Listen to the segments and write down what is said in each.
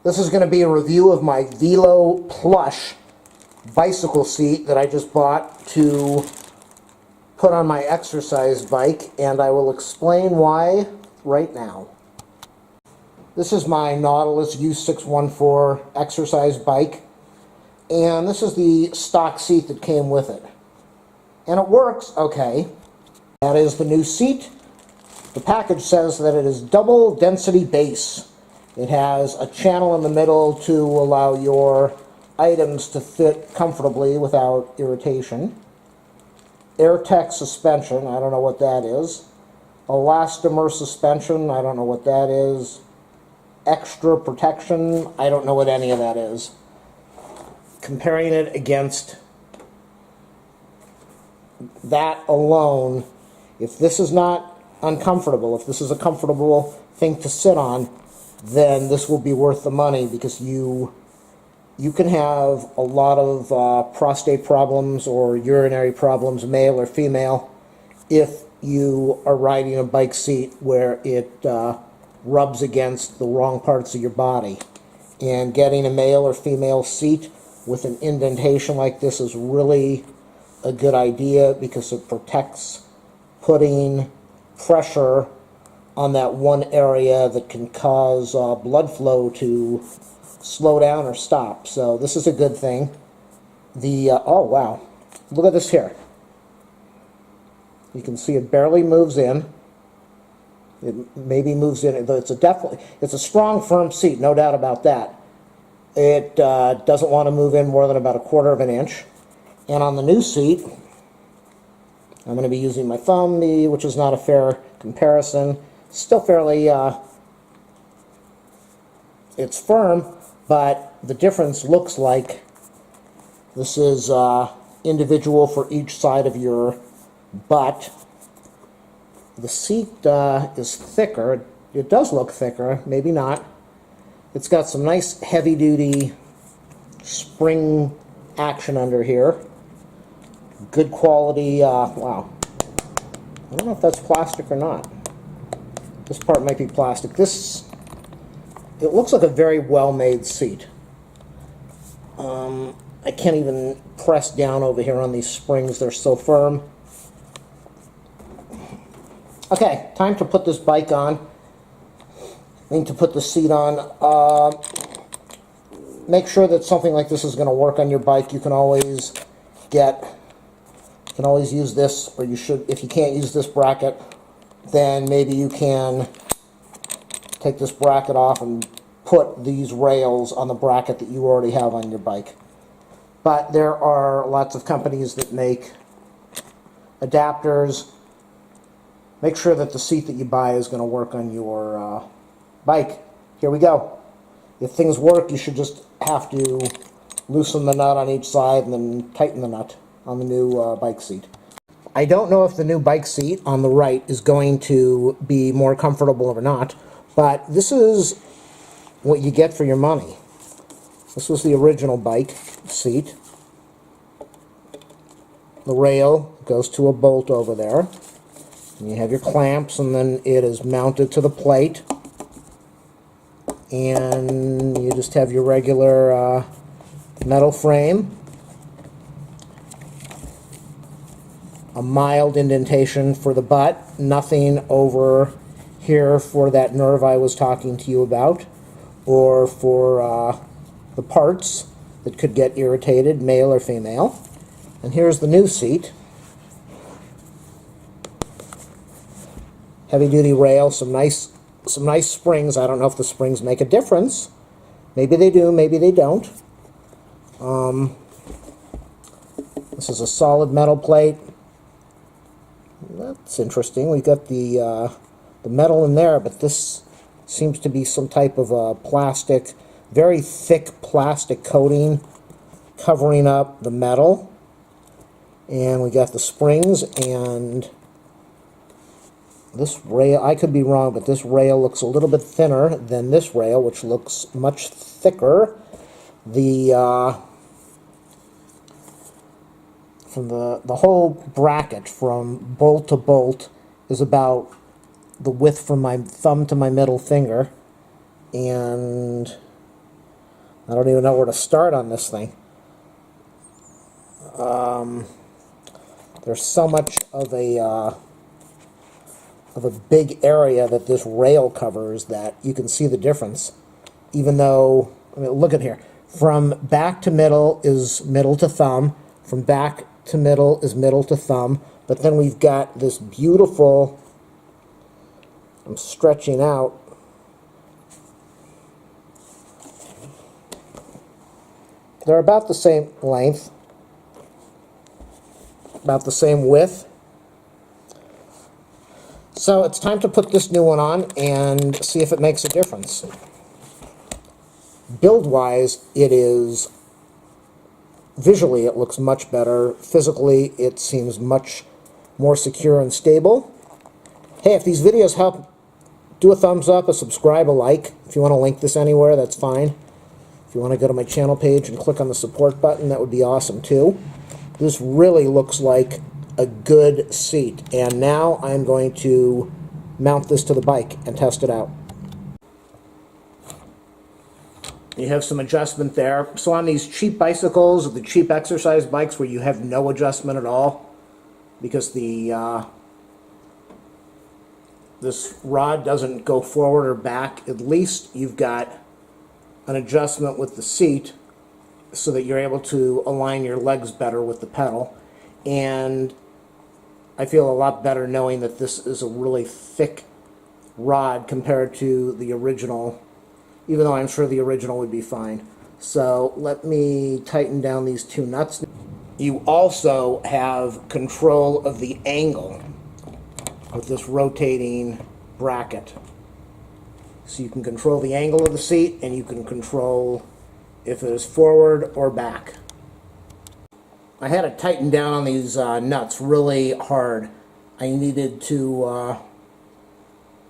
This is going to be a review of my Velo Plush bicycle seat that I just bought to put on my exercise bike, and I will explain why right now. This is my Nautilus U614 exercise bike, and this is the stock seat that came with it. And it works okay. That is the new seat. The package says that it is double density base. It has a channel in the middle to allow your items to fit comfortably without irritation. AirTech suspension, I don't know what that is. Elastomer suspension, I don't know what that is. Extra protection, I don't know what any of that is. Comparing it against that alone, if this is not uncomfortable, if this is a comfortable thing to sit on, then this will be worth the money, because you can have a lot of prostate problems or urinary problems, male or female, if you are riding a bike seat where it rubs against the wrong parts of your body. And getting a male or female seat with an indentation like this is really a good idea, because it protects putting pressure on that one area that can cause blood flow to slow down or stop. So this is a good thing. Oh wow, look at this here. You can see it barely moves in. It maybe moves in. It's a strong, firm seat, no doubt about that. It doesn't want to move in more than about 1/4 of an inch. And on the new seat, I'm going to be using my thumb, which is not a fair comparison. Still fairly, it's firm, but the difference looks like this is individual for each side of your butt. The seat is thicker. It does look thicker, maybe not. It's got some nice heavy-duty spring action under here. Good quality, wow. I don't know if that's plastic or not. This part might be plastic. It looks like a very well-made seat. I can't even press down over here on these springs. They're so firm. Okay, time to put this bike on. I need to put the seat on. Make sure that something like this is going to work on your bike. You can always use this, or you should, if you can't use this bracket, then maybe you can take this bracket off and put these rails on the bracket that you already have on your bike. But there are lots of companies that make adapters. Make sure that the seat that you buy is going to work on your bike. Here we go. If things work, you should just have to loosen the nut on each side and then tighten the nut on the new bike seat. I don't know if the new bike seat on the right is going to be more comfortable or not, but this is what you get for your money. This was the original bike seat. The rail goes to a bolt over there. And you have your clamps, and then it is mounted to the plate. And you just have your regular metal frame. A mild indentation for the butt, nothing over here for that nerve I was talking to you about, or for the parts that could get irritated, male or female. And here's the new seat. Heavy-duty rail, some nice springs. I don't know if the springs make a difference. Maybe they do, maybe they don't. This is a solid metal plate. That's interesting. We've got the metal in there, but this seems to be some type of a plastic, very thick plastic coating covering up the metal. And we got the springs, and this rail, I could be wrong, but this rail looks a little bit thinner than this rail, which looks much thicker. From the whole bracket from bolt to bolt is about the width from my thumb to my middle finger, and I don't even know where to start on this thing. There's so much of a big area that this rail covers that you can see the difference. Even though, I mean, look at here. From back to middle is middle to thumb. From back to middle is middle to thumb. But then we've got this beautiful, I'm stretching out. They're about the same length, about the same width. So it's time to put this new one on and see if it makes a difference. Build-wise, it is, visually it looks much better. Physically, it seems much more secure and stable. Hey, if these videos help, do a thumbs up, a subscribe, a like. If you want to link this anywhere, that's fine. If you want to go to my channel page and click on the support button, that would be awesome too. This really looks like a good seat. And now I'm going to mount this to the bike and test it out. You have some adjustment there. So on these cheap bicycles, the cheap exercise bikes where you have no adjustment at all, because the this rod doesn't go forward or back, at least you've got an adjustment with the seat so that you're able to align your legs better with the pedal. And I feel a lot better knowing that this is a really thick rod compared to the original, even though I'm sure the original would be fine. So let me tighten down these two nuts. You also have control of the angle with this rotating bracket. So you can control the angle of the seat, and you can control if it is forward or back. I had to tighten down on these nuts really hard. I needed to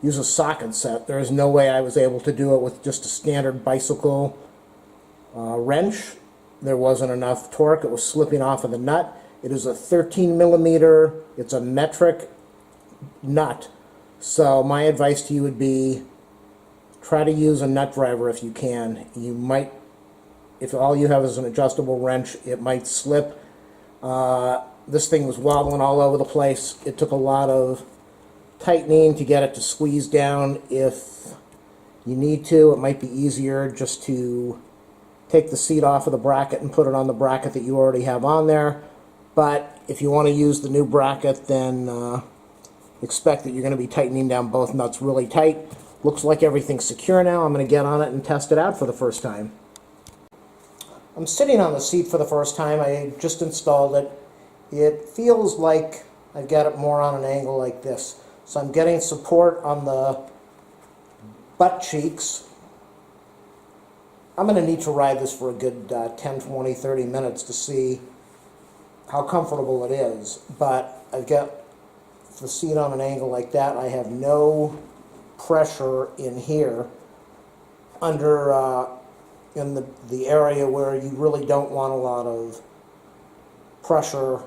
use a socket set. There is no way I was able to do it with just a standard bicycle wrench. There wasn't enough torque. It was slipping off of the nut. It is a 13 millimeter. It's a metric nut. So my advice to you would be try to use a nut driver if you can. You might, if all you have is an adjustable wrench, it might slip. This thing was wobbling all over the place. It took a lot of tightening to get it to squeeze down. If you need to, it might be easier just to take the seat off of the bracket and put it on the bracket that you already have on there. But if you want to use the new bracket, then expect that you're going to be tightening down both nuts really tight. Looks like everything's secure now. I'm going to get on it and test it out for the first time. I'm sitting on the seat for the first time. I just installed it. It feels like I've got it more on an angle like this. So I'm getting support on the butt cheeks. I'm going to need to ride this for a good 10, 20, 30 minutes to see how comfortable it is. But I've got the seat on an angle like that. I have no pressure in here under in the area where you really don't want a lot of pressure.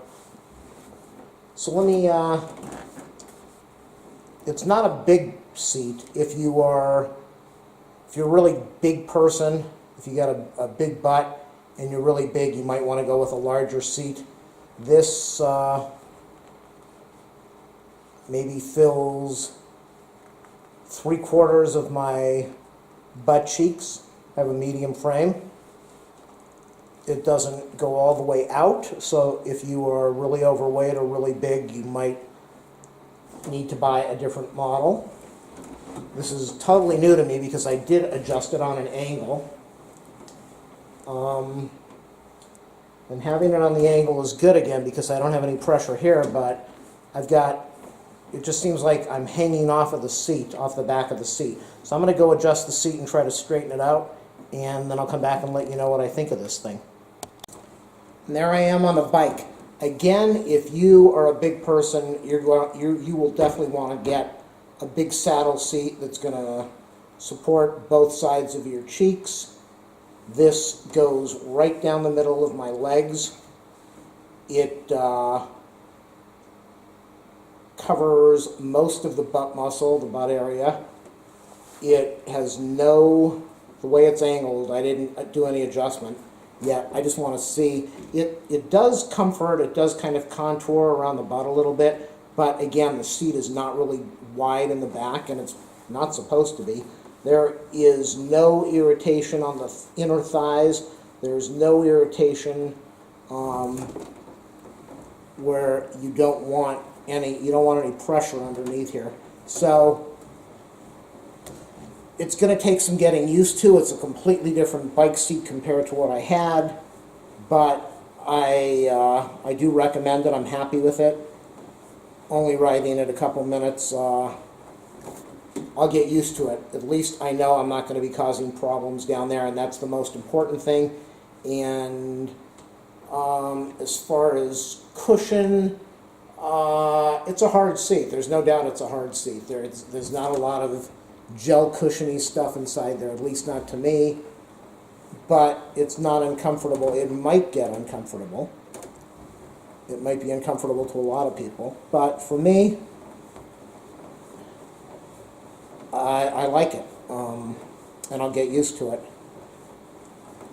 So let me, it's not a big seat. If you're a really big person, if you got a big butt and you're really big, you might want to go with a larger seat. This maybe fills 3/4 of my butt cheeks. I have a medium frame. It doesn't go all the way out, so if you are really overweight or really big, you might need to buy a different model. This is totally new to me because I did adjust it on an angle. And having it on the angle is good again because I don't have any pressure here, but it just seems like I'm hanging off of the seat, off the back of the seat. So I'm going to go adjust the seat and try to straighten it out, and then I'll come back and let you know what I think of this thing. And there I am on the bike. Again, if you are a big person, you will definitely want to get a big saddle seat that's going to support both sides of your cheeks. This goes right down the middle of my legs. It covers most of the butt muscle, the butt area. It has no the way it's angled, I didn't do any adjustment yet. I just want to see. It does comfort, it does kind of contour around the butt a little bit, but again, the seat is not really wide in the back, and it's not supposed to be. There is no irritation on the inner thighs. There's no irritation where you don't want any pressure underneath here. So it's going to take some getting used to. It's a completely different bike seat compared to what I had, but I do recommend it. I'm happy with it. Only riding it a couple minutes. I'll get used to it. At least I know I'm not going to be causing problems down there, and that's the most important thing. And as far as cushion, it's a hard seat. There's no doubt it's a hard seat. There's not a lot of gel cushiony stuff inside there, at least not to me. But it's not uncomfortable. It might get uncomfortable. It might be uncomfortable to a lot of people. But for me, I like it, and I'll get used to it.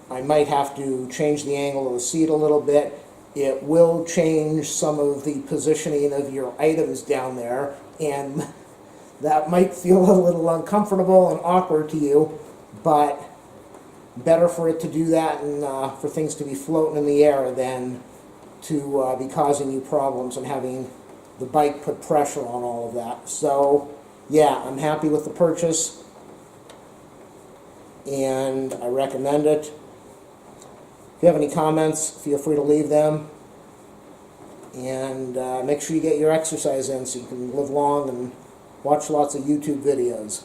I might have to change the angle of the seat a little bit. It will change some of the positioning of your items down there, and that might feel a little uncomfortable and awkward to you, but better for it to do that and for things to be floating in the air than to be causing you problems and having the bike put pressure on all of that. So yeah, I'm happy with the purchase, and I recommend it. If you have any comments, feel free to leave them, and make sure you get your exercise in so you can live long and watch lots of YouTube videos.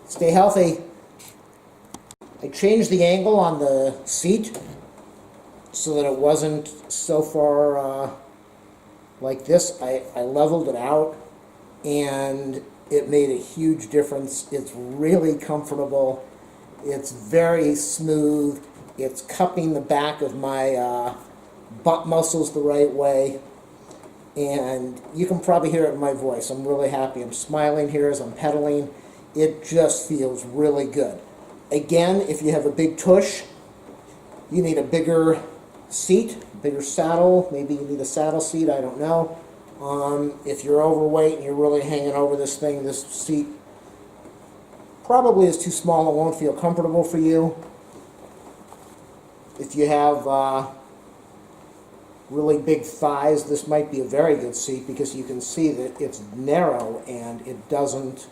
Stay healthy. I changed the angle on the seat so that it wasn't so far like this. I leveled it out, and it made a huge difference. It's really comfortable. It's very smooth. It's cupping the back of my butt muscles the right way. And you can probably hear it in my voice. I'm really happy. I'm smiling here as I'm pedaling. It just feels really good. Again, if you have a big tush, you need a bigger seat, bigger saddle. Maybe you need a saddle seat, I don't know. If you're overweight and you're really hanging over this thing, this seat probably is too small. It won't feel comfortable for you. If you have really big thighs, this might be a very good seat because you can see that it's narrow and it doesn't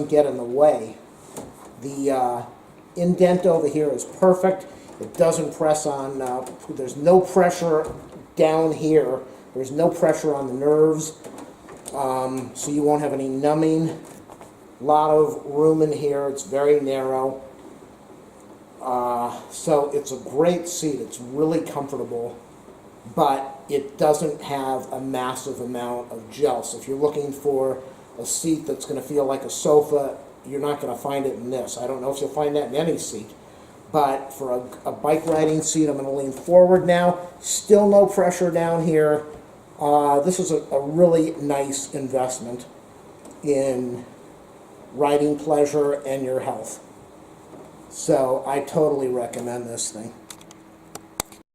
get in the way. The indent over here is perfect. It doesn't press on, there's no pressure down here. There's no pressure on the nerves, so you won't have any numbing. A lot of room in here. It's very narrow. So it's a great seat. It's really comfortable, but it doesn't have a massive amount of gel. So if you're looking for a seat that's going to feel like a sofa, you're not going to find it in this. I don't know if you'll find that in any seat. But for a bike riding seat, I'm going to lean forward now. Still no pressure down here. This is a really nice investment in riding pleasure and your health. So I totally recommend this thing.